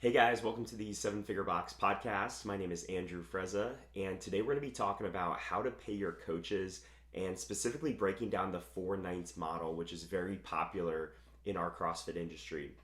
Hey guys, welcome to the Seven Figure Box podcast. My name is Andrew Frezza, and today we're going to be talking about how to pay your coaches and specifically breaking down the 4/9 model, which is very popular in our CrossFit industry.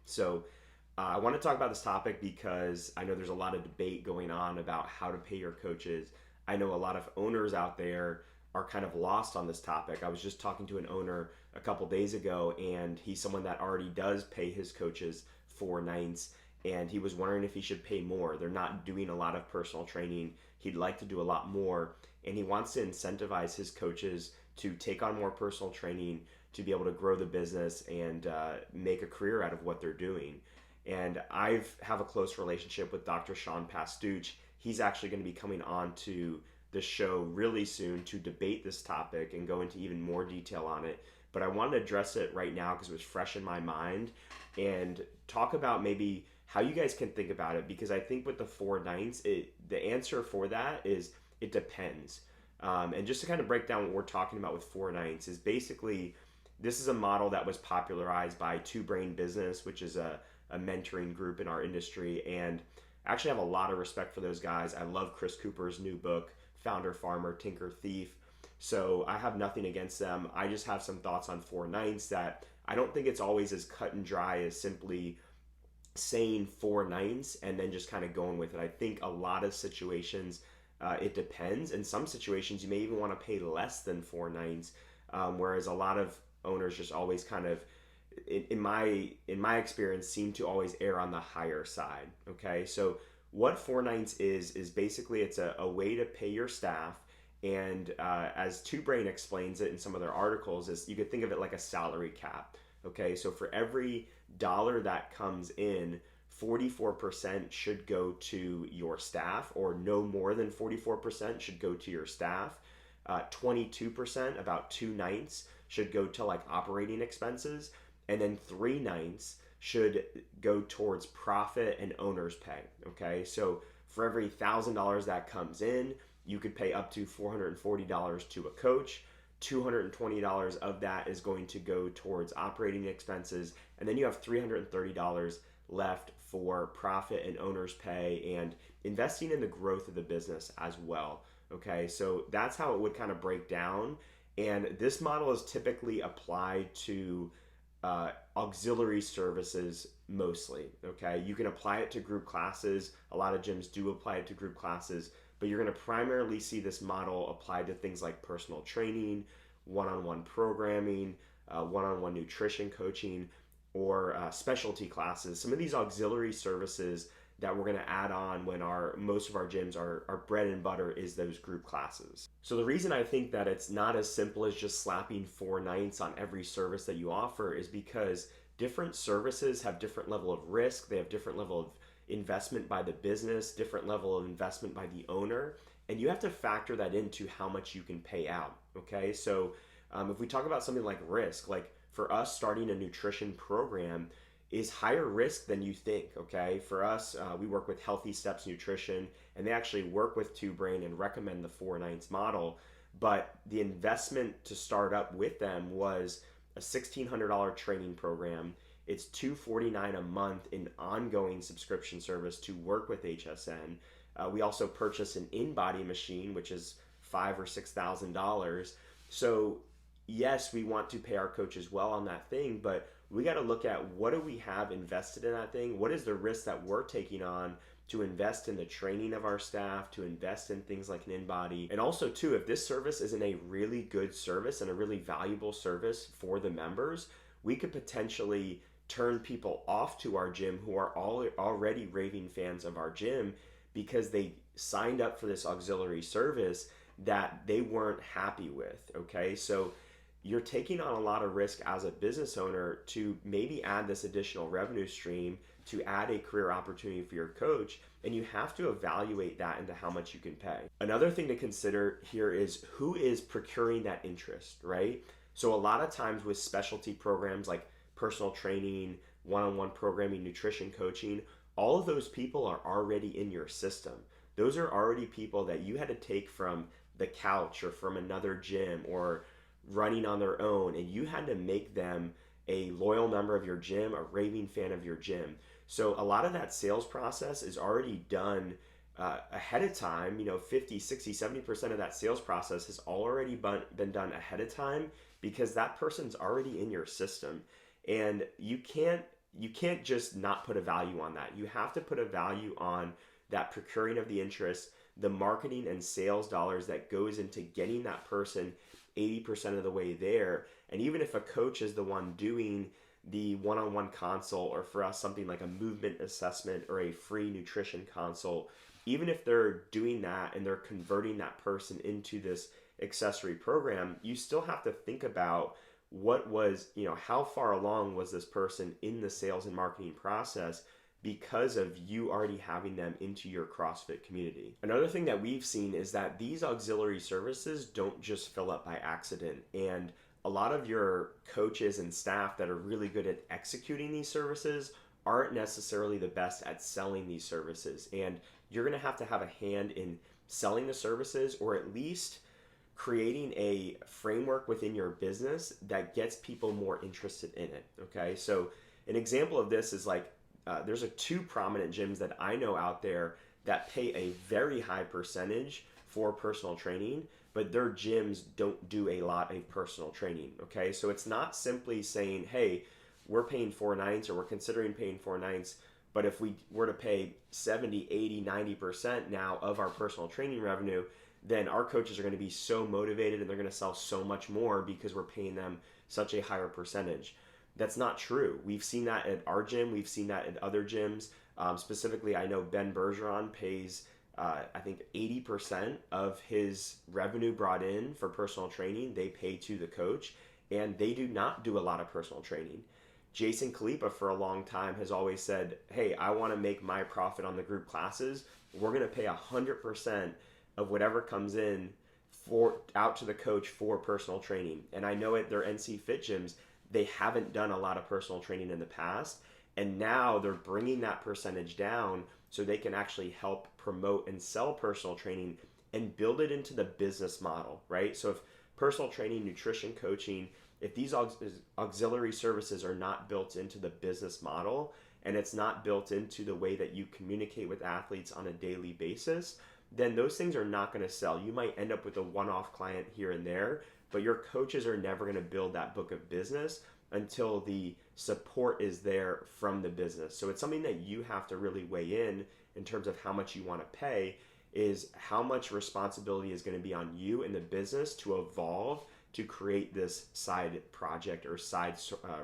I want to talk about this topic because I know there's a lot of debate going on about how to pay your coaches. I know a lot of owners out there are kind of lost on this topic. I was just talking to an owner a couple days ago, and he's someone that already does pay his coaches 4/9, and he was wondering if he should pay more. They're not doing a lot of personal training. He'd like to do a lot more, and he wants to incentivize his coaches to take on more personal training to be able to grow the business and make a career out of what they're doing. And I have a close relationship with Dr. Sean Pastuch. He's actually going to be coming on to the show really soon to debate this topic and go into even more detail on it. But I wanted to address it right now because it was fresh in my mind and talk about maybe how you guys can think about it, because I think with the 4/9, the answer for that is it depends. And just to kind of break down what we're talking about with 4/9 is basically this is a model that was popularized by Two Brain Business, which is a mentoring group in our industry. And I actually have a lot of respect for those guys. I love Chris Cooper's new book, Founder, Farmer, Tinker, Thief. So I have nothing against them. I just have some thoughts on 4/9 that I don't think it's always as cut and dry as simply saying 4/9 and then just kind of going with it. I think a lot of situations it depends. In some situations, you may even want to pay less than 4/9, whereas a lot of owners just always kind of, in my experience, seem to always err on the higher side. Okay, so what 4/9 is basically it's a way to pay your staff. And as Two Brain explains it in some of their articles, is you could think of it like a salary cap. Okay, so for every dollar that comes in, 44% should go to your staff, or no more than 44% should go to your staff. 22%, about 2/9, should go to like operating expenses, and then 3/9 should go towards profit and owner's pay. Okay, so for every $1,000 that comes in, you could pay up to $440 to a coach. $220 of that is going to go towards operating expenses, and then you have $330 left for profit and owner's pay and investing in the growth of the business as well. Okay, so that's how it would kind of break down. And this model is typically applied to auxiliary services mostly. Okay, you can apply it to group classes. A lot of gyms do apply it to group classes, but you're going to primarily see this model applied to things like personal training, one-on-one programming, one-on-one nutrition coaching, or specialty classes. Some of these auxiliary services that we're going to add on when most of our gyms our bread and butter is those group classes. So the reason I think that it's not as simple as just slapping 4/9 on every service that you offer is because different services have different level of risk. They have different level of investment by the business, different level of investment by the owner, and you have to factor that into how much you can pay out. Okay, so if we talk about something like risk, like for us, starting a nutrition program is higher risk than you think. Okay, for us, we work with Healthy Steps Nutrition, and they actually work with Two Brain and recommend the 4/9 model. But the investment to start up with them was a $1,600 training program. It's $249 a month in ongoing subscription service to work with HSN. We also purchase an in-body machine, which is $5,000 or $6,000. So yes, we want to pay our coaches well on that thing, but we got to look at what do we have invested in that thing? What is the risk that we're taking on to invest in the training of our staff, to invest in things like an in-body? And also too, if this service isn't a really good service and a really valuable service for the members, we could potentially turn people off to our gym who are already raving fans of our gym because they signed up for this auxiliary service that they weren't happy with. Okay, so you're taking on a lot of risk as a business owner to maybe add this additional revenue stream, to add a career opportunity for your coach, and you have to evaluate that into how much you can pay. Another thing to consider here is who is procuring that interest, right? So a lot of times with specialty programs like personal training, one-on-one programming, nutrition coaching, all of those people are already in your system. Those are already people that you had to take from the couch or from another gym or running on their own, and you had to make them a loyal member of your gym, a raving fan of your gym. So a lot of that sales process is already done ahead of time. 50, 60, 70% of that sales process has already been done ahead of time because that person's already in your system. And you can't just not put a value on that. You have to put a value on that procuring of the interest, the marketing and sales dollars that goes into getting that person 80% of the way there. And even if a coach is the one doing the one-on-one consult, or for us something like a movement assessment or a free nutrition consult, even if they're doing that and they're converting that person into this accessory program, you still have to think about how far along was this person in the sales and marketing process because of you already having them into your CrossFit community. Another thing that we've seen is that these auxiliary services don't just fill up by accident. And a lot of your coaches and staff that are really good at executing these services aren't necessarily the best at selling these services. And you're going to have a hand in selling the services, or at least creating a framework within your business that gets people more interested in it. Okay, so an example of this is there's two prominent gyms that I know out there that pay a very high percentage for personal training, but their gyms don't do a lot of personal training. Okay, so it's not simply saying, hey, we're paying 4/9 or we're considering paying 4/9, but if we were to pay 70, 80, 90% now of our personal training revenue, then our coaches are going to be so motivated and they're going to sell so much more because we're paying them such a higher percentage. That's not true. We've seen that at our gym. We've seen that at other gyms. Specifically, I know Ben Bergeron pays, I think 80% of his revenue brought in for personal training, they pay to the coach, and they do not do a lot of personal training. Jason Khalipa for a long time has always said, hey, I want to make my profit on the group classes. We're going to pay 100% of whatever comes in out to the coach for personal training. And I know at their NC Fit gyms, they haven't done a lot of personal training in the past, and now they're bringing that percentage down so they can actually help promote and sell personal training and build it into the business model, right? So if personal training, nutrition coaching, if these auxiliary services are not built into the business model and it's not built into the way that you communicate with athletes on a daily basis, then those things are not going to sell. You might end up with a one-off client here and there, but your coaches are never going to build that book of business until the support is there from the business. So it's something that you have to really weigh in terms of how much you want to pay, is how much responsibility is going to be on you in the business to evolve to create this side project or side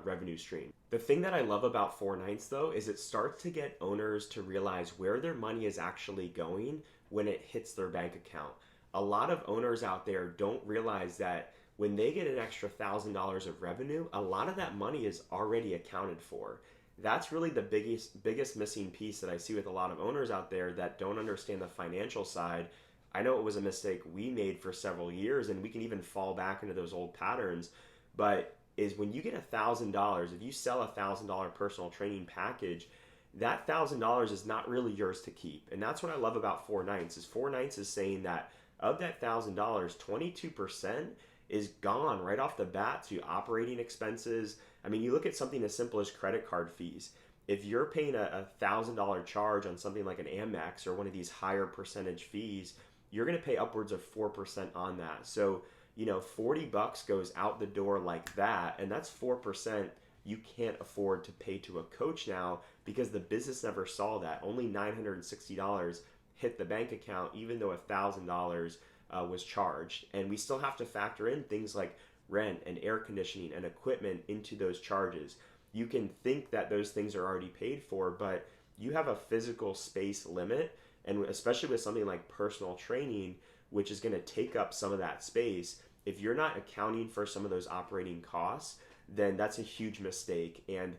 revenue stream. The thing that I love about 4/9 though is it starts to get owners to realize where their money is actually going when it hits their bank account. A lot of owners out there don't realize that when they get an extra $1,000 of revenue, a lot of that money is already accounted for. That's really the biggest missing piece that I see with a lot of owners out there that don't understand the financial side. I know it was a mistake we made for several years, and we can even fall back into those old patterns, but is when you get $1,000, if you sell a $1,000 personal training package, that $1,000 is not really yours to keep. And that's what I love about 4/9 is 4/9 is saying that of that $1,000, 22% is gone right off the bat to operating expenses. I mean, you look at something as simple as credit card fees. If you're paying a $1,000 charge on something like an Amex or one of these higher percentage fees, you're going to pay upwards of 4% on that. So, $40 goes out the door like that, and that's 4% you can't afford to pay to a coach now because the business never saw that. Only $960 hit the bank account, even though $1,000 was charged. And we still have to factor in things like rent and air conditioning and equipment into those charges. You can think that those things are already paid for, but you have a physical space limit, and especially with something like personal training, which is going to take up some of that space, if you're not accounting for some of those operating costs, then that's a huge mistake. And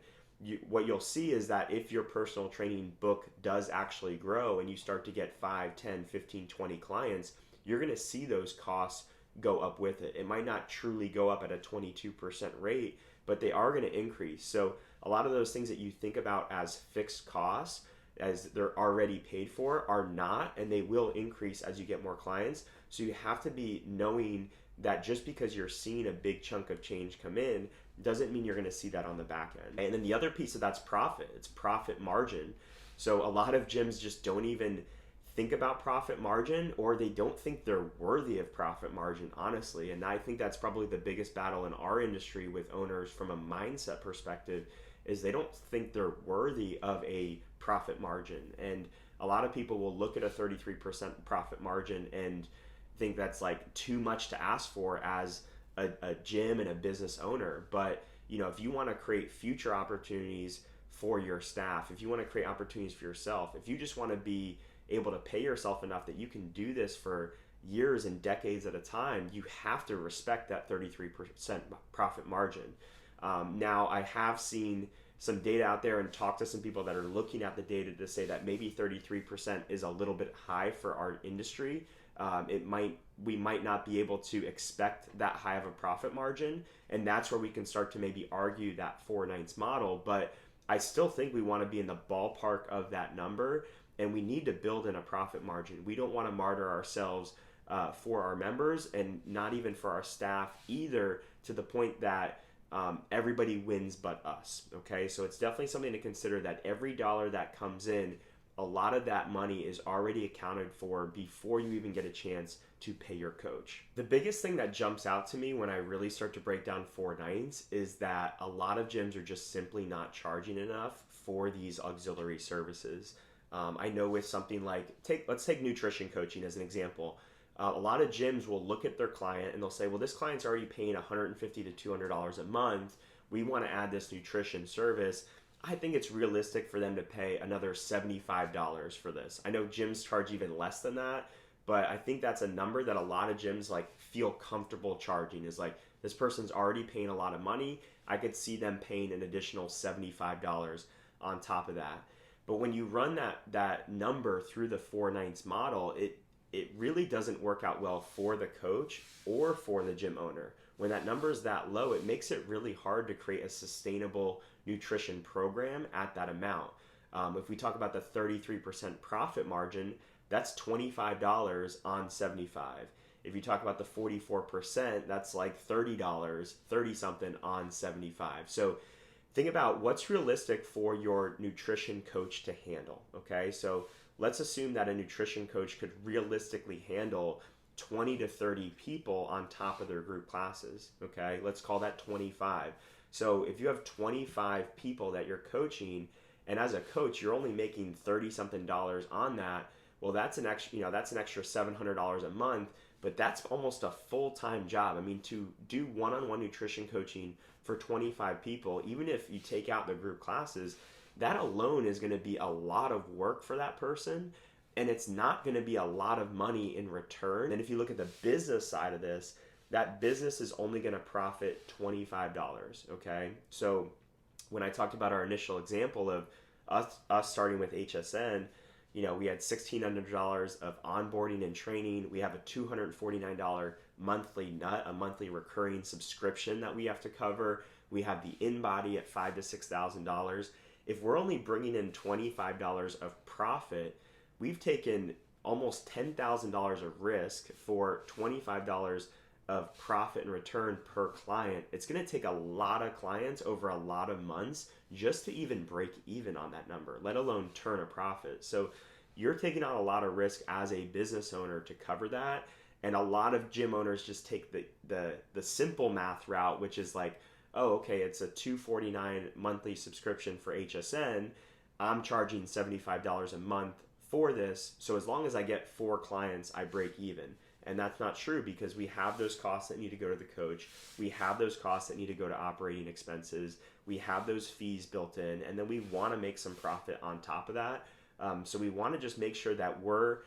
what you'll see is that if your personal training book does actually grow and you start to get 5, 10, 15, 20 clients, you're going to see those costs go up with it. It might not truly go up at a 22% rate, but they are going to increase. So a lot of those things that you think about as fixed costs, as they're already paid for, are not, and they will increase as you get more clients. So you have to be knowing that just because you're seeing a big chunk of change come in doesn't mean you're going to see that on the back end. And then the other piece of that's profit. It's profit margin. So a lot of gyms just don't even think about profit margin, or they don't think they're worthy of profit margin, honestly. And I think that's probably the biggest battle in our industry with owners from a mindset perspective, is they don't think they're worthy of a profit margin. And a lot of people will look at a 33% profit margin and think that's like too much to ask for as a gym and a business owner. But if you want to create future opportunities for your staff, if you want to create opportunities for yourself, if you just want to be able to pay yourself enough that you can do this for years and decades at a time, you have to respect that 33% profit margin. Now, I have seen some data out there and talked to some people that are looking at the data to say that maybe 33% is a little bit high for our industry. We might not be able to expect that high of a profit margin, and that's where we can start to maybe argue that 4/9 model. But I still think we want to be in the ballpark of that number, and we need to build in a profit margin. We don't want to martyr ourselves for our members, and not even for our staff either, to the point that everybody wins but us. Okay, so it's definitely something to consider, that every dollar that comes in, a lot of that money is already accounted for before you even get a chance to pay your coach. The biggest thing that jumps out to me when I really start to break down 4/9 is that a lot of gyms are just simply not charging enough for these auxiliary services. I know with something like, let's take nutrition coaching as an example. A lot of gyms will look at their client and they'll say, well, this client's already paying $150 to $200 a month. We want to add this nutrition service. I think it's realistic for them to pay another $75 for this. I know gyms charge even less than that, but I think that's a number that a lot of gyms feel comfortable charging, is like, this person's already paying a lot of money. I could see them paying an additional $75 on top of that. But when you run that number through the 4/9 model, it really doesn't work out well for the coach or for the gym owner. When that number is that low, it makes it really hard to create a sustainable nutrition program at that amount. If we talk about the 33% profit margin, that's $25 on 75. If you talk about the 44%, that's like $30, 30 something on 75. So think about what's realistic for your nutrition coach to handle. Okay, so let's assume that a nutrition coach could realistically handle 20 to 30 people on top of their group classes. Okay, let's call that 25. So if you have 25 people that you're coaching, and as a coach you're only making 30 something dollars on that, well, that's an extra, that's an extra $700 a month, but that's almost a full-time job. I mean, to do one-on-one nutrition coaching for 25 people, even if you take out the group classes, that alone is going to be a lot of work for that person, and it's not going to be a lot of money in return. And if you look at the business side of this, that business is only going to profit $25, okay? So when I talked about our initial example of us starting with HSN, we had $1,600 of onboarding and training. We have a $249 monthly nut, a monthly recurring subscription that we have to cover. We have the InBody at $5,000 to $6,000. If we're only bringing in $25 of profit, we've taken almost $10,000 of risk for $25 of profit and return per client. It's going to take a lot of clients over a lot of months just to even break even on that number, let alone turn a profit. So you're taking on a lot of risk as a business owner to cover that. And a lot of gym owners just take the simple math route, which is like, oh, okay, it's a $249 monthly subscription for HSN. I'm charging $75 a month for this. So as long as I get 4 clients, I break even. And that's not true, because we have those costs that need to go to the coach. We have those costs that need to go to operating expenses. We have those fees built in, and then we want to make some profit on top of that. So we want to just make sure that we're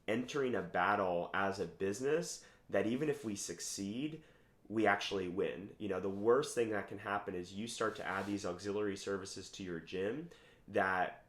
entering a battle as a business that even if we succeed, we actually win. The worst thing that can happen is you start to add these auxiliary services to your gym that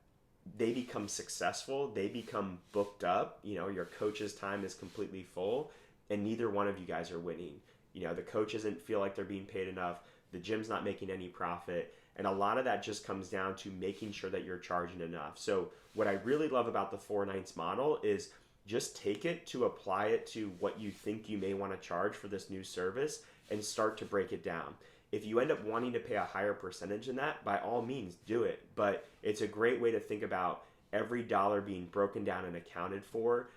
they become successful, they become booked up, your coach's time is completely full, and neither one of you guys are winning. The coach doesn't feel like they're being paid enough, the gym's not making any profit, and a lot of that just comes down to making sure that you're charging enough. So what I really love about the 4/9 model is just take it to apply it to what you think you may want to charge for this new service and start to break it down. If you end up wanting to pay a higher percentage than that, by all means do it. But it's a great way to think about every dollar being broken down and accounted for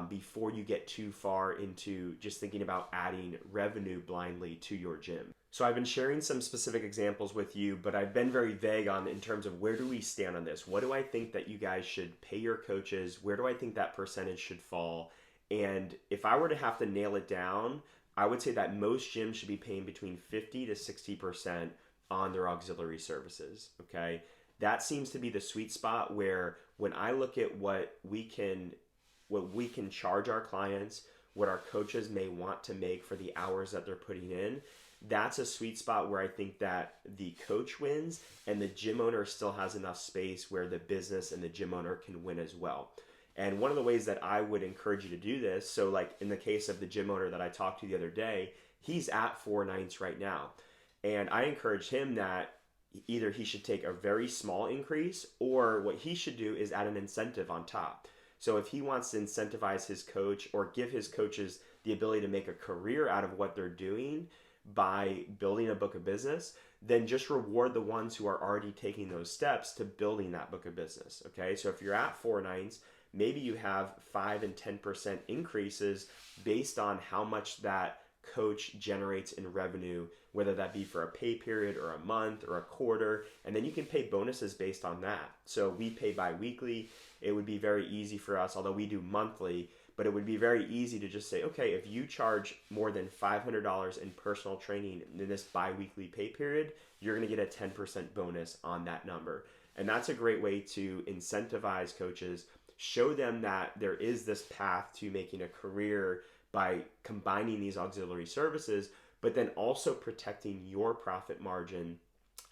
before you get too far into just thinking about adding revenue blindly to your gym. So I've been sharing some specific examples with you, but I've been very vague on in terms of where do we stand on this? What do I think that you guys should pay your coaches? Where do I think that percentage should fall? And if I were to have to nail it down, I would say that most gyms should be paying between 50 to 60% on their auxiliary services, okay? That seems to be the sweet spot where when I look at what we can charge our clients, what our coaches may want to make for the hours that they're putting in, that's a sweet spot where I think that the coach wins and the gym owner still has enough space where the business and the gym owner can win as well. And one of the ways that I would encourage you to do this, so like in the case of the gym owner that I talked to the other day, he's at 4 nights right now. And I encourage him that either he should take a very small increase, or what he should do is add an incentive on top. So if he wants to incentivize his coach or give his coaches the ability to make a career out of what they're doing by building a book of business, then just reward the ones who are already taking those steps to building that book of business. Okay, so if you're at 4 nights, maybe you have 5 and 10% increases based on how much that coach generates in revenue, whether that be for a pay period or a month or a quarter, and then you can pay bonuses based on that. So we pay bi-weekly. It would be very easy for us, although we do monthly, but it would be very easy to just say, okay, if you charge more than $500 in personal training in this bi-weekly pay period, you're going to get a 10% bonus on that number. And that's a great way to incentivize coaches, show them that there is this path to making a career by combining these auxiliary services, but then also protecting your profit margin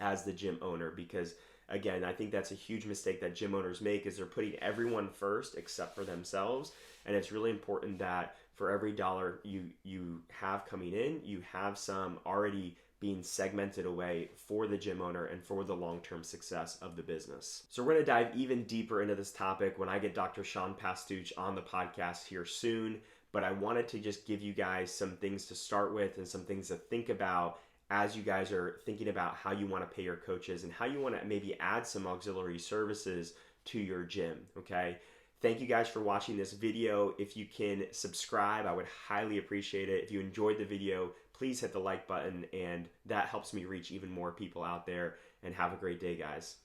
as the gym owner. Because again, I think that's a huge mistake that gym owners make, is they're putting everyone first except for themselves. And it's really important that for every dollar you have coming in, you have some already being segmented away for the gym owner and for the long-term success of the business. So we're going to dive even deeper into this topic when I get Dr. Sean Pastuch on the podcast here soon. But I wanted to just give you guys some things to start with and some things to think about as you guys are thinking about how you want to pay your coaches and how you want to maybe add some auxiliary services to your gym, okay? Thank you guys for watching this video. If you can subscribe, I would highly appreciate it. If you enjoyed the video, please hit the like button, and that helps me reach even more people out there. And have a great day, guys.